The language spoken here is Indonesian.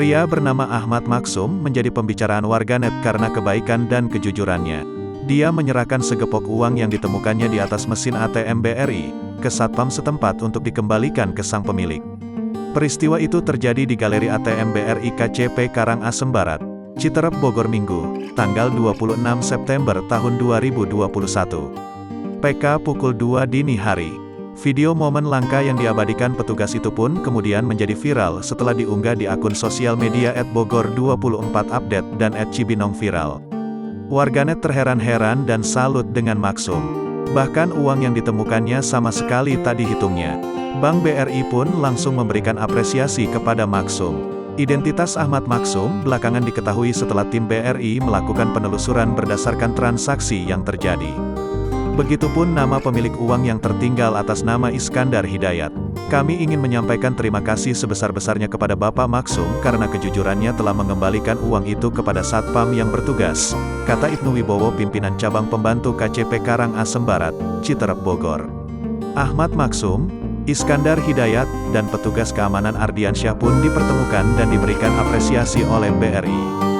Pria bernama Ahmad Maksum menjadi pembicaraan warganet karena kebaikan dan kejujurannya. Dia menyerahkan segepok uang yang ditemukannya di atas mesin ATM BRI ke satpam setempat untuk dikembalikan ke sang pemilik. Peristiwa itu terjadi di Galeri ATM BRI KCP Karangasem Barat, Citerep, Bogor Minggu, tanggal 26 September tahun 2021. PK pukul 2 dini hari. Video momen langka yang diabadikan petugas itu pun kemudian menjadi viral setelah diunggah di akun sosial media @bogor24update dan @cibinongviral. Warganet terheran-heran dan salut dengan Maksum. Bahkan uang yang ditemukannya sama sekali tak dihitungnya. Bank BRI pun langsung memberikan apresiasi kepada Maksum. Identitas Ahmad Maksum belakangan diketahui setelah tim BRI melakukan penelusuran berdasarkan transaksi yang terjadi. Begitupun nama pemilik uang yang tertinggal atas nama Iskandar Hidayat. Kami ingin menyampaikan terima kasih sebesar-besarnya kepada Bapak Maksum karena kejujurannya telah mengembalikan uang itu kepada satpam yang bertugas, kata Ibnu Wibowo, pimpinan cabang pembantu KCP Karangasem Barat, Citerep, Bogor. Ahmad Maksum, Iskandar Hidayat, dan petugas keamanan Ardiansyah pun dipertemukan dan diberikan apresiasi oleh BRI.